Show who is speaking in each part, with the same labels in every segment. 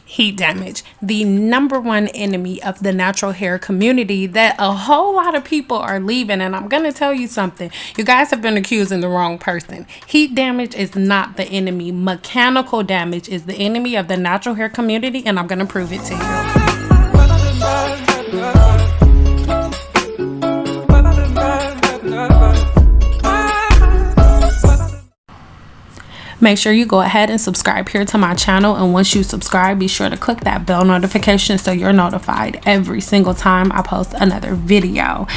Speaker 1: Heat damage, the number one enemy of the natural hair community that a whole lot of people are leaving. And I'm going to tell you something. You guys have been accusing the wrong person. Heat damage is not the enemy. Mechanical damage is the enemy of the natural hair community, and I'm going to prove it to you. Make sure you go ahead and subscribe here to my channel, and once you subscribe, be sure to click that bell notification so you're notified every single time I post another video.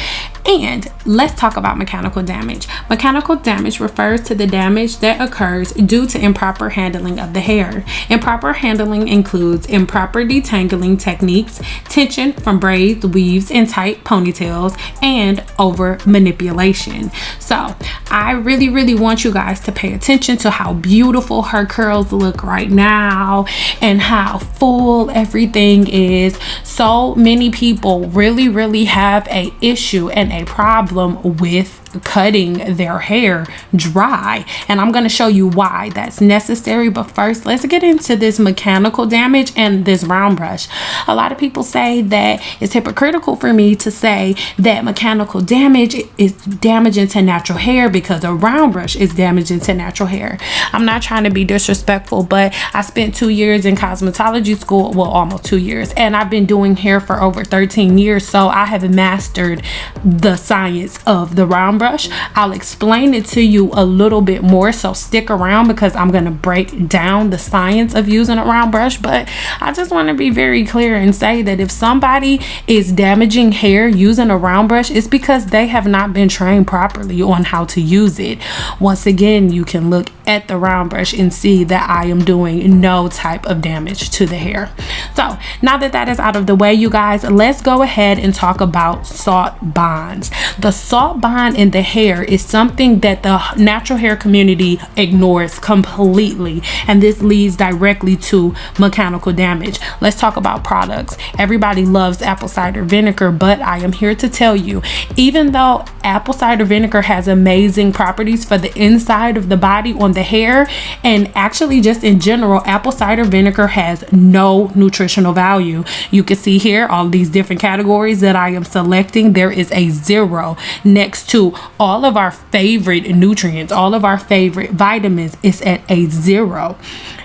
Speaker 1: And let's talk about mechanical damage. Mechanical damage refers to the damage that occurs due to improper handling of the hair. Improper handling includes improper detangling techniques, tension from braids, weaves, and tight ponytails, and over manipulation. So I really want you guys to pay attention to how beautiful her curls look right now and how full everything is. So many people really have a issue and a problem with cutting their hair dry, and I'm going to show you why that's necessary. But first, let's get into this mechanical damage and this round brush. A lot of people say that it's hypocritical for me to say that mechanical damage is damaging to natural hair because a round brush is damaging to natural hair. I'm not trying to be disrespectful, but I spent 2 years in cosmetology school, well, almost 2 years, and I've been doing hair for over 13 years, so I have mastered the science of the round brush. I'll explain it to you a little bit more, so stick around because I'm going to break down the science of using a round brush. But I just want to be very clear and say that if somebody is damaging hair using a round brush, it's because they have not been trained properly on how to use it. Once again, you can look at the round brush and see that I am doing no type of damage to the hair. So now that that is out of the way, you guys, let's go ahead and talk about salt bonds. The salt bond in the hair is something that the natural hair community ignores completely, and this leads directly to mechanical damage. Let's talk about products. Everybody loves apple cider vinegar, but I am here to tell you, even though apple cider vinegar has amazing properties for the inside of the body on the hair, and actually just in general, apple cider vinegar has no nutritional value. You can see here all these different categories that I am selecting. There is a 0 next to all of our favorite nutrients, all of our favorite vitamins is at a 0.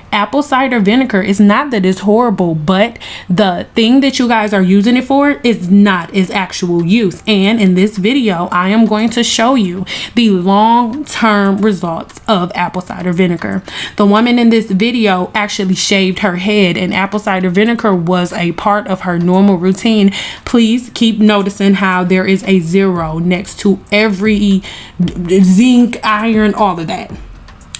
Speaker 1: Apple cider vinegar is not that it's horrible, but the thing that you guys are using it for is not its actual use. And in this video, I am going to show you the long-term results of apple cider vinegar. The woman in this video actually shaved her head, and apple cider vinegar was a part of her normal routine. Please keep noticing how there is a 0 next to every zinc, iron, all of that.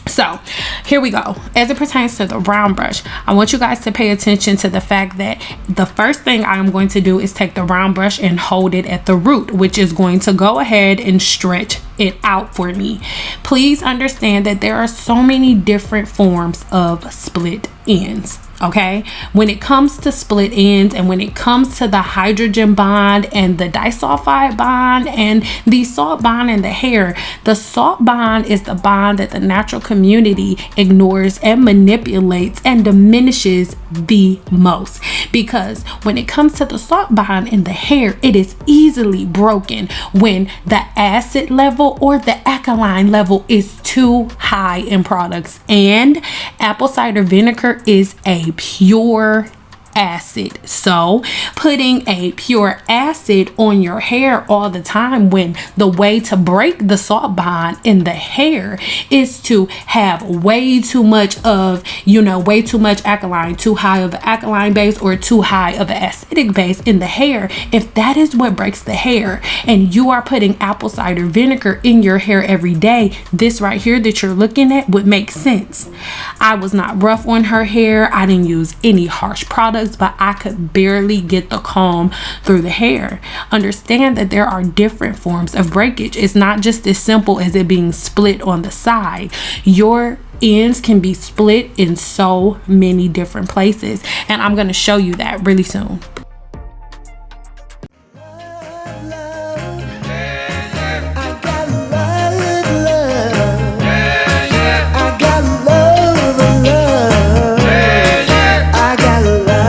Speaker 1: So here we go. As it pertains to the round brush, I want you guys to pay attention to the fact that the first thing I am going to do is take the round brush and hold it at the root, which is going to go ahead and stretch it out for me. Please understand that there are so many different forms of split ends. Okay, when it comes to split ends and when it comes to the hydrogen bond and the disulfide bond and the salt bond in the hair, the salt bond is the bond that the natural community ignores and manipulates and diminishes the most, because when it comes to the salt bond in the hair, it is easily broken when the acid level or the alkaline level is too high in products, and apple cider vinegar is a pure acid. So putting a pure acid on your hair all the time, when the way to break the salt bond in the hair is to have way too much of, way too much alkaline, too high of an alkaline base or too high of an acidic base in the hair. If that is what breaks the hair and you are putting apple cider vinegar in your hair every day, this right here that you're looking at would make sense. I was not rough on her hair. I didn't use any harsh products, but I could barely get the comb through the hair. Understand that there are different forms of breakage. It's not just as simple as it being split on the side. Your ends can be split in so many different places, and I'm going to show you that really soon.
Speaker 2: I got love.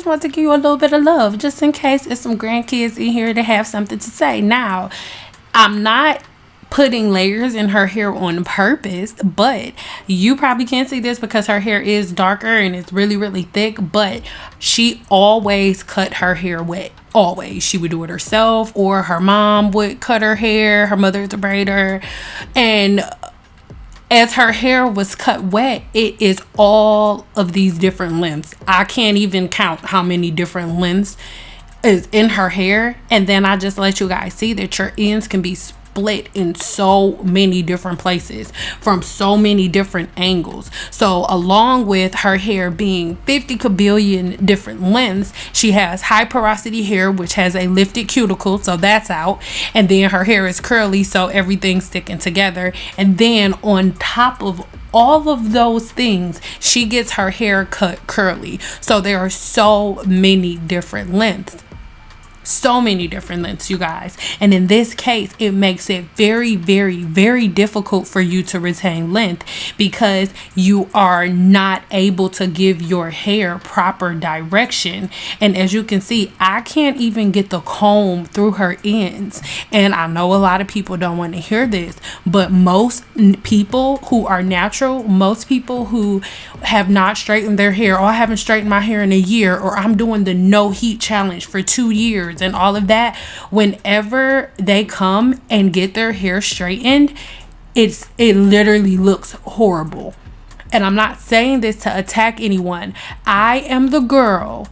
Speaker 1: just want to give you a little bit of love, just in case there's some grandkids in here that have something to say. Now, I'm not putting layers in her hair on purpose, but you probably can't see this because her hair is darker and it's really, really thick, but she always cut her hair wet. Always. She would do it herself, or her mom would cut her hair. Her mother is a braider. And as her hair was cut wet, it is all of these different lengths. I can't even count how many different lengths is in her hair. And then I just let you guys see that your ends can be split in so many different places from so many different angles. So along with her hair being 50 kabillion different lengths, she has high porosity hair, which has a lifted cuticle, so that's out. And then her hair is curly, so everything's sticking together. And then on top of all of those things, she gets her hair cut curly. So there are so many different lengths. So many different lengths, you guys. And in this case, it makes it very, very, very difficult for you to retain length because you are not able to give your hair proper direction. And as you can see, I can't even get the comb through her ends. And I know a lot of people don't want to hear this, but most people who are natural, most people who have not straightened their hair, or I haven't straightened my hair in a year, or I'm doing the no heat challenge for 2 years and all of that, whenever they come and get their hair straightened, it literally looks horrible. And I'm not saying this to attack anyone. I am the girl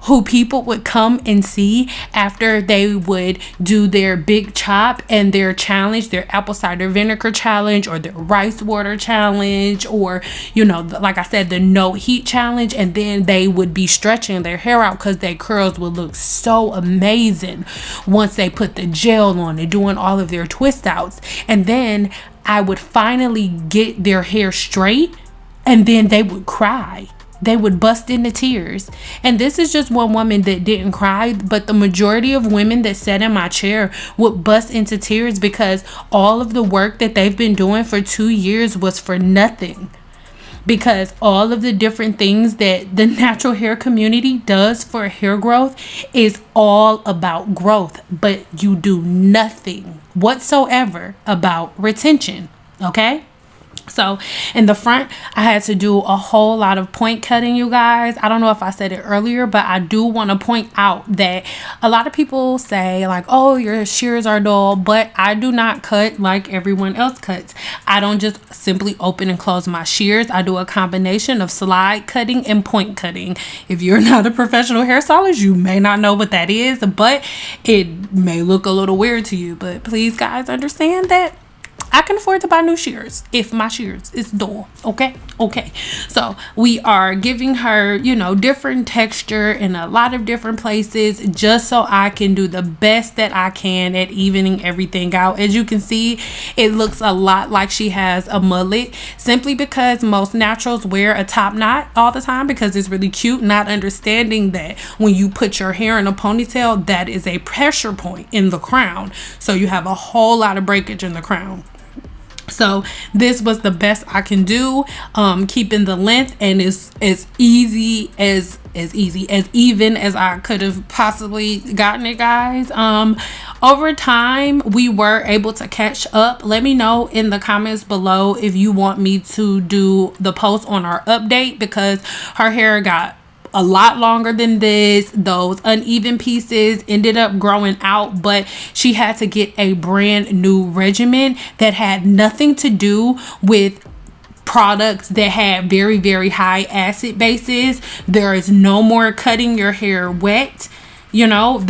Speaker 1: who people would come and see after they would do their big chop and their challenge, their apple cider vinegar challenge, or their rice water challenge, or, you know, like I said, the no heat challenge. And then they would be stretching their hair out because their curls would look so amazing once they put the gel on and doing all of their twist outs. And then I would finally get their hair straight, and then they would cry. They would bust into tears. And this is just one woman that didn't cry, but the majority of women that sat in my chair would bust into tears because all of the work that they've been doing for 2 years was for nothing. Because all of the different things that the natural hair community does for hair growth is all about growth, but you do nothing whatsoever about retention. Okay? So in the front, I had to do a whole lot of point cutting, you guys. I don't know if I said it earlier, but I do want to point out that a lot of people say like, oh, your shears are dull, but I do not cut like everyone else cuts. I don't just simply open and close my shears. I do a combination of slide cutting and point cutting. If you're not a professional hairstylist, you may not know what that is, but it may look a little weird to you. But please, guys, understand that I can afford to buy new shears if my shears is dull. Okay. So we are giving her, you know, different texture in a lot of different places just so I can do the best that I can at evening everything out. As you can see, it looks a lot like she has a mullet, simply because most naturals wear a top knot all the time because it's really cute, not understanding that when you put your hair in a ponytail, that is a pressure point in the crown. So you have a whole lot of breakage in the crown. So this was the best I can do, keeping the length, and as easy as even as I could have possibly gotten it, guys. Over time, we were able to catch up. Let me know in the comments below if you want me to do the post on our update, because her hair got a lot longer than this. Those uneven pieces ended up growing out, but she had to get a brand new regimen that had nothing to do with products that had very, very high acid bases. There is no more cutting your hair wet, you know.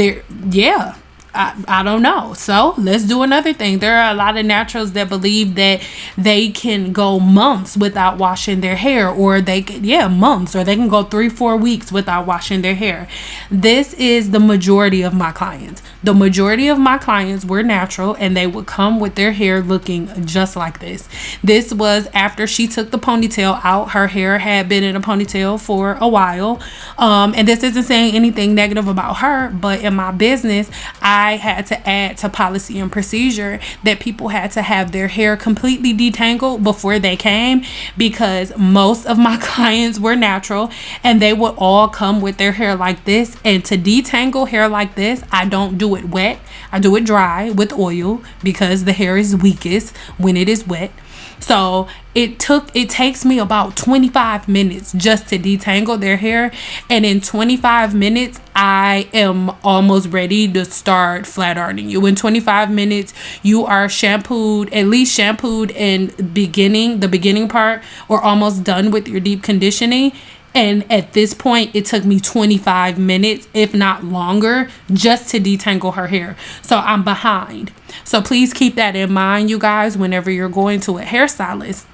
Speaker 1: I don't know. So let's do another thing. There are a lot of naturals that believe that they can go months without washing their hair, or they can, months, or they can go 3-4 weeks without washing their hair. This is the majority of my clients. The majority of my clients were natural, and they would come with their hair looking just like this. This was after she took the ponytail out. Her hair had been in a ponytail for a while. And this isn't saying anything negative about her, but in my business, I I had to add to policy and procedure that people had to have their hair completely detangled before they came, because most of my clients were natural and they would all come with their hair like this. And to detangle hair like this, I don't do it wet. I do it dry with oil because the hair is weakest when it is wet. So it takes me about 25 minutes just to detangle their hair, and in 25 minutes I am almost ready to start flat ironing you. In 25 minutes you are shampooed, at least shampooed in the beginning part, or almost done with your deep conditioning. And at this point, it took me 25 minutes, if not longer, just to detangle her hair. So I'm behind. So please keep that in mind, you guys, whenever you're going to a hairstylist,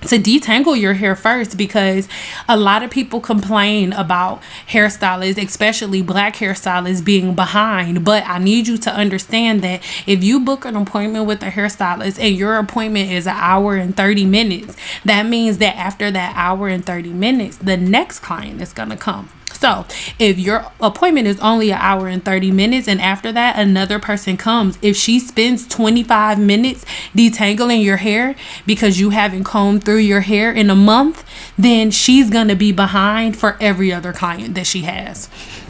Speaker 1: to detangle your hair first, because a lot of people complain about hairstylists, especially black hairstylists, being behind. But I need you to understand that if you book an appointment with a hairstylist and your appointment is 1 hour and 30 minutes, that means that after that 1 hour and 30 minutes, the next client is going to come. So if your appointment is only 1 hour and 30 minutes and after that another person comes, if she spends 25 minutes detangling your hair because you haven't combed through your hair in a month, then she's going to be behind for every other client that she has.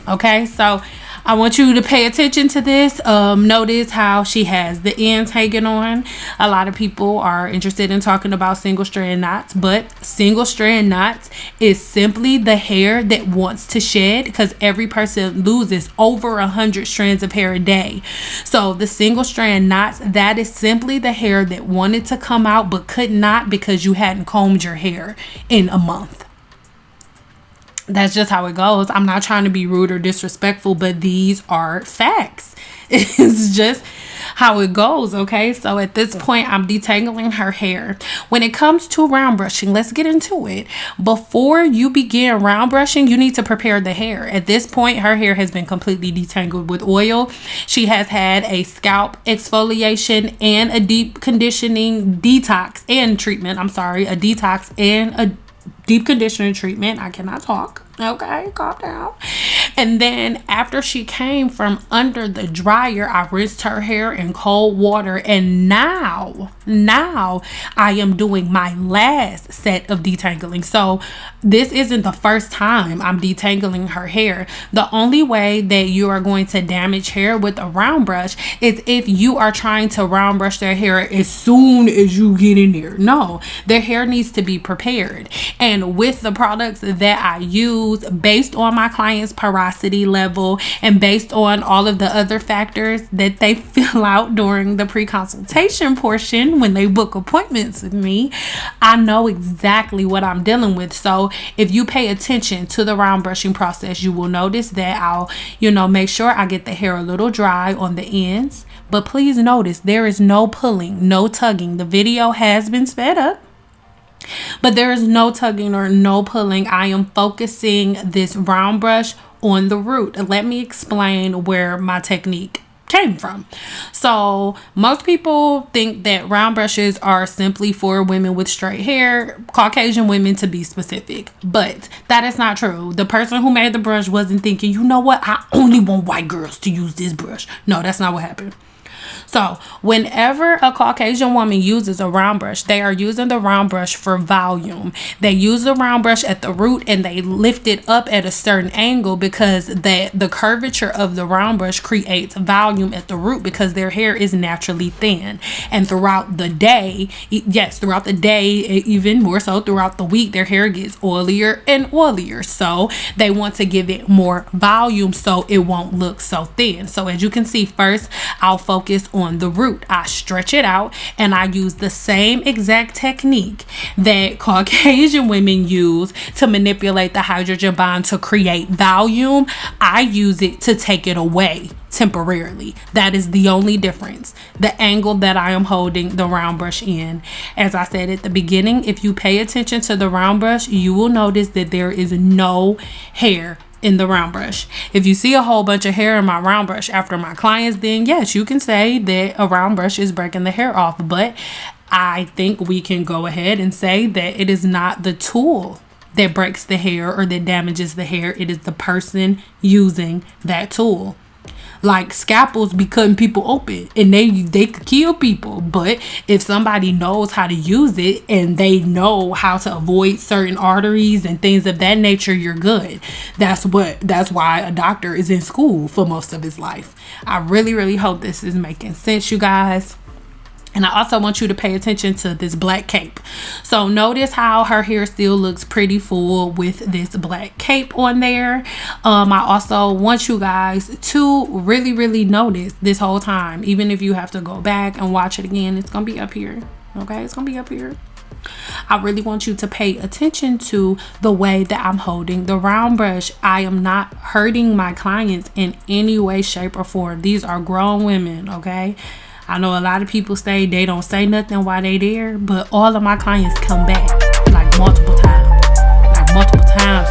Speaker 1: Okay, so I want you to pay attention to this. Notice how she has the ends hanging on. A lot of people are interested in talking about single strand knots, but single strand knots is simply the hair that wants to shed, because every person loses over 100 strands of hair a day. So the single strand knots, that is simply the hair that wanted to come out but could not because you hadn't combed your hair in a month. That's just how it goes. I'm not trying to be rude or disrespectful, but these are facts. It's just how it goes, okay? So at this point, I'm detangling her hair. When it comes to round brushing, let's get into it. Before you begin round brushing, you need to prepare the hair. At this point, her hair has been completely detangled with oil. She has had a scalp exfoliation and a deep conditioning detox and treatment. A detox and a deep conditioning treatment. I cannot talk. Okay, calm down. And then after she came from under the dryer, I rinsed her hair in cold water, and now I am doing my last set of detangling. So this isn't the first time I'm detangling her hair. The only way that you are going to damage hair with a round brush is if you are trying to round brush their hair as soon as you get in there. No, their hair needs to be prepared. And with the products that I use, based on my client's porosity level and based on all of the other factors that they fill out during the pre-consultation portion when they book appointments with me, I know exactly what I'm dealing with. So if you pay attention to the round brushing process, you will notice that I'll, make sure I get the hair a little dry on the ends. But please notice there is no pulling, no tugging. The video has been sped up, but there is no tugging or no pulling. I am focusing this round brush on the root. Let me explain where my technique came from. So most people think that round brushes are simply for women with straight hair, Caucasian women to be specific, but that is not true. The person who made the brush wasn't thinking, you know what, I only want white girls to use this brush. No, that's not what happened. So whenever a Caucasian woman uses a round brush, they are using the round brush for volume. They use the round brush at the root and they lift it up at a certain angle because the curvature of the round brush creates volume at the root because their hair is naturally thin. And throughout the day, even more so throughout the week, their hair gets oilier and oilier. So they want to give it more volume so it won't look so thin. So as you can see, first I'll focus on the root. I stretch it out and I use the same exact technique that Caucasian women use to manipulate the hydrogen bond to create volume. I use it to take it away temporarily. That is the only difference. The angle that I am holding the round brush in. As I said at the beginning, if you pay attention to the round brush, you will notice that there is no hair in the round brush. If you see a whole bunch of hair in my round brush after my clients, then yes, you can say that a round brush is breaking the hair off. But I think we can go ahead and say that it is not the tool that breaks the hair or that damages the hair. It is the person using that tool. Like, scalpels be cutting people open, and they could kill people. But if somebody knows how to use it and they know how to avoid certain arteries and things of that nature, you're good. That's why a doctor is in school for most of his life. I really hope this is making sense, you guys. And I also want you to pay attention to this black cape. So notice how her hair still looks pretty full with this black cape on there. I also want you guys to really notice this whole time. Even if you have to go back and watch it again, it's going to be up here. Okay, it's going to be up here. I really want you to pay attention to the way that I'm holding the round brush. I am not hurting my clients in any way, shape, or form. These are grown women, okay? I know a lot of people say they don't say nothing while they there, but all of my clients come back like multiple times. Like multiple times.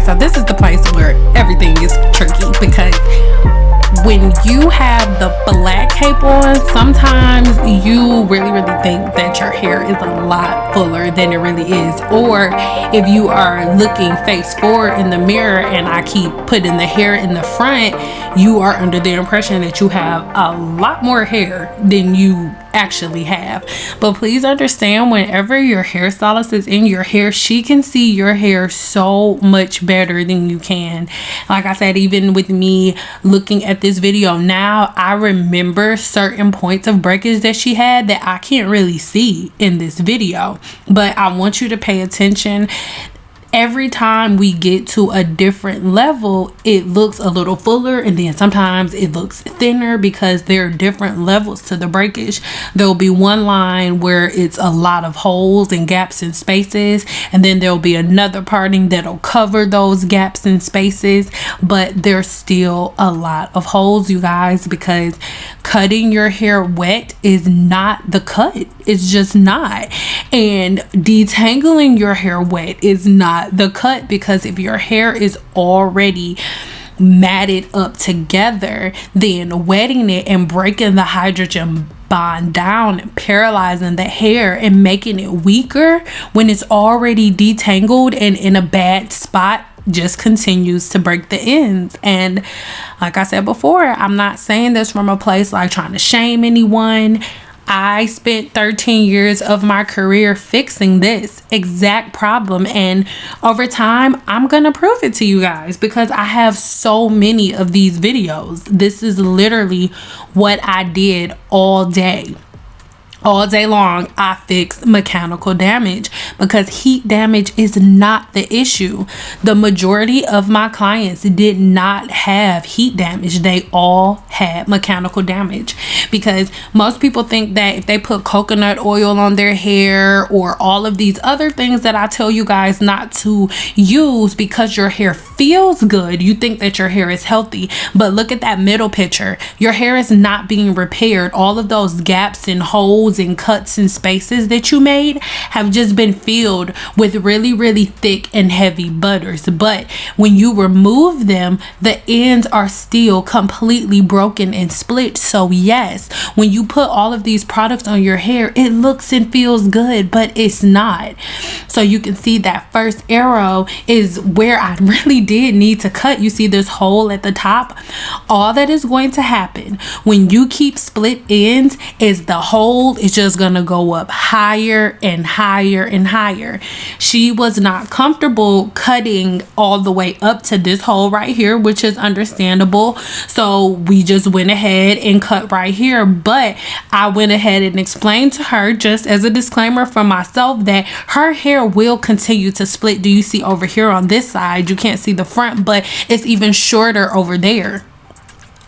Speaker 1: So this is the place where everything is tricky, because when you have the black cape on, sometimes you really think that your hair is a lot fuller than it really is. Or if you are looking face forward in the mirror and I keep putting the hair in the front, you are under the impression that you have a lot more hair than you actually have. But please understand, whenever your hairstylist is in your hair, she can see your hair so much better than you can. Like I said, even with me looking at this video now, I remember certain points of breakage that she had that I can't really see in this video. But I want you to pay attention. Every time we get to a different level, it looks a little fuller, and then sometimes it looks thinner because there are different levels to the breakage. There'll be one line where it's a lot of holes and gaps and spaces, and then there'll be another parting that'll cover those gaps and spaces, but there's still a lot of holes, you guys, because cutting your hair wet is not the cut. It's just not. And detangling your hair wet is not the cut, because if your hair is already matted up together, then wetting it and breaking the hydrogen bond down, paralyzing the hair and making it weaker when it's already detangled and in a bad spot, just continues to break the ends. And like I said before, I'm not saying this from a place like trying to shame anyone. I spent 13 years of my career fixing this exact problem, and over time I'm gonna prove it to you guys because I have so many of these videos. This is literally what I did all day long. I fixed mechanical damage because heat damage is not the issue. The majority of my clients did not have heat damage. They all had mechanical damage, because most people think that if they put coconut oil on their hair or all of these other things that I tell you guys not to use because your hair feels good, you think that your hair is healthy. But look at that middle picture. Your hair is not being repaired. All of those gaps and holes and cuts and spaces that you made have just been filled with really, really thick and heavy butters. But when you remove them, the ends are still completely broken and split. So yes, when you put all of these products on your hair, it looks and feels good, but it's not. So you can see that first arrow is where I really did need to cut. You see this hole at the top? All that is going to happen when you keep split ends is the hole is just gonna go up higher and higher and higher. She was not comfortable cutting all the way up to this hole right here, which is understandable. So we just went ahead and cut right here. But I went ahead and explained to her, just as a disclaimer for myself, that her hair will continue to split. Do you see over here on this side? You can't see the front, but it's even shorter over there.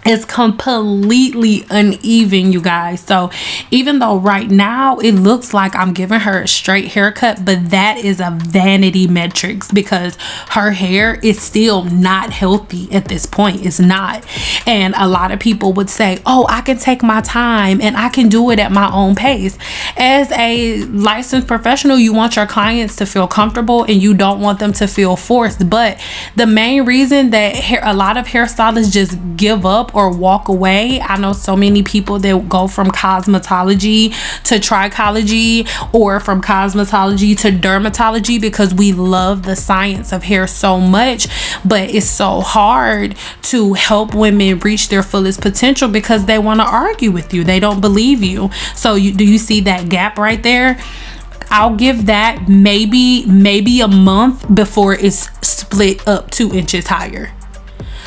Speaker 1: It's completely uneven, you guys. So even though right now it looks like I'm giving her a straight haircut, but that is a vanity metrics, because her hair is still not healthy at this point. It's not. And a lot of people would say, oh, I can take my time and I can do it at my own pace. As a licensed professional, you want your clients to feel comfortable and you don't want them to feel forced. But the main reason that a lot of hairstylists just give up or walk away, I know so many people that go from cosmetology to trichology or from cosmetology to dermatology because we love the science of hair so much, but it's so hard to help women reach their fullest potential because they want to argue with you. They don't believe you. So do you see that gap right there? I'll give that maybe a month before it's split up 2 inches higher.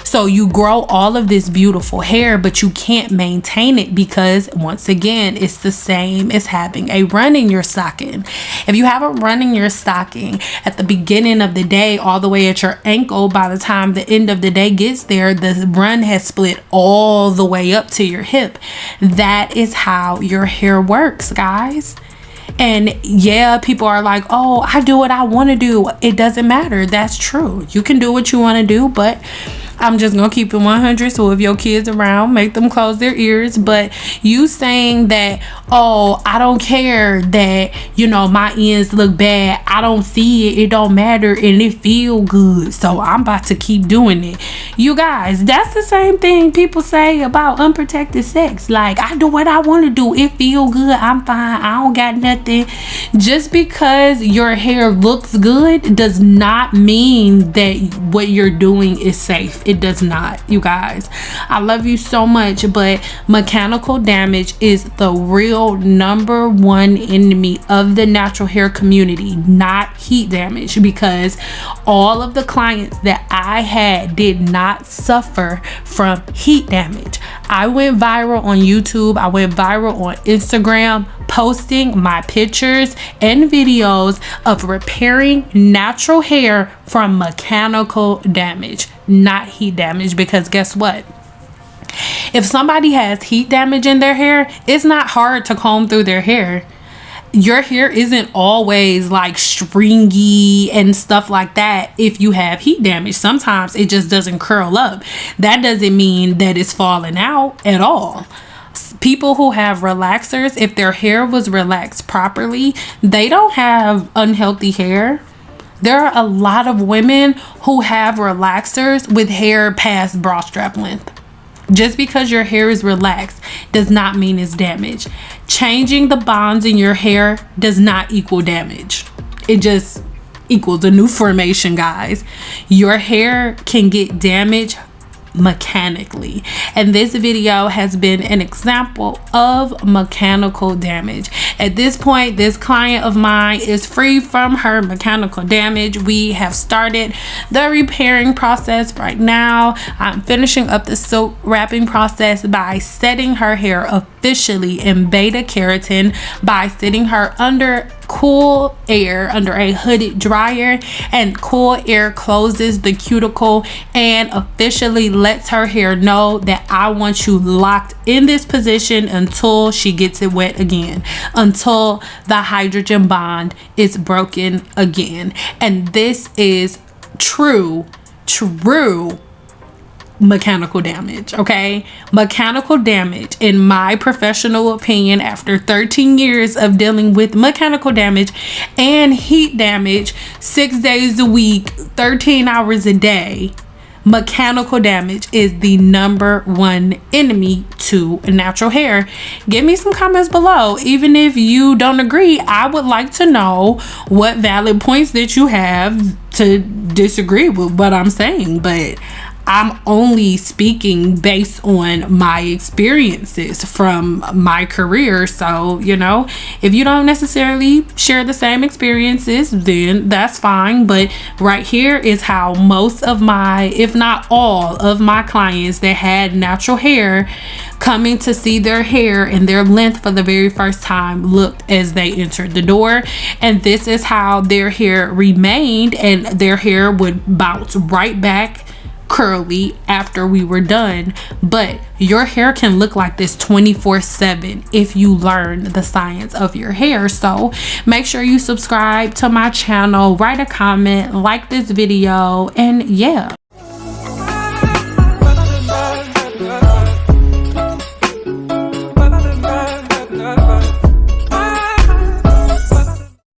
Speaker 1: So you grow all of this beautiful hair, but you can't maintain it because, once again, it's the same as having a run in your stocking. If you have a run in your stocking at the beginning of the day all the way at your ankle, by the time the end of the day gets there, the run has split all the way up to your hip. That is how your hair works, guys. And yeah, people are like, oh, I do what I want to do. It doesn't matter. That's true. You can do what you want to do, but I'm just gonna keep it 100. So if your kids around, make them close their ears. But you saying that, oh, I don't care that, you know, my ends look bad, I don't see it, it don't matter, and it feel good, so I'm about to keep doing it. You guys, that's the same thing people say about unprotected sex. Like, I do what I want to do, it feel good, I'm fine, I don't got nothing. Just because your hair looks good does not mean that what you're doing is safe. It does not, you guys. I love you so much, but mechanical damage is the real #1 enemy of the natural hair community, not heat damage, because all of the clients that I had did not suffer from heat damage. I went viral on YouTube, I went viral on Instagram, posting my pictures and videos of repairing natural hair from mechanical damage, not heat damage. Because guess what? If somebody has heat damage in their hair, it's not hard to comb through their hair. Your hair isn't always like stringy and stuff like that if you have heat damage. Sometimes it just doesn't curl up. That doesn't mean that it's falling out at all. People who have relaxers, if their hair was relaxed properly, they don't have unhealthy hair. There are a lot of women who have relaxers with hair past bra strap length. Just because your hair is relaxed does not mean it's damaged. Changing the bonds in your hair does not equal damage. It just equals a new formation, guys. Your hair can get damaged mechanically, and this video has been an example of mechanical damage. At this point, this client of mine is free from her mechanical damage. We have started the repairing process right now. I'm finishing up the silk wrapping process by setting her hair officially in beta keratin, by sitting her under cool air, under a hooded dryer, and cool air closes the cuticle and officially lets her hair know that I want you locked in this position until she gets it wet again, until the hydrogen bond is broken again. And this is true mechanical damage. Okay, mechanical damage, in my professional opinion, after 13 years of dealing with mechanical damage and heat damage 6 days a week, 13 hours a day, mechanical damage is the #1 enemy to natural hair. Give me some comments below. Even if you don't agree, I would like to know what valid points that you have to disagree with what I'm saying. But I'm only speaking based on my experiences from my career. So, you know, if you don't necessarily share the same experiences, then that's fine. But right here is how most of my, if not all of my clients that had natural hair coming to see their hair and their length for the very first time looked as they entered the door. And this is how their hair remained, and their hair would bounce right back curly after we were done. But your hair can look like this 24/7 if you learn the science of your hair. So make sure you subscribe to my channel, write a comment, like this video, and yeah.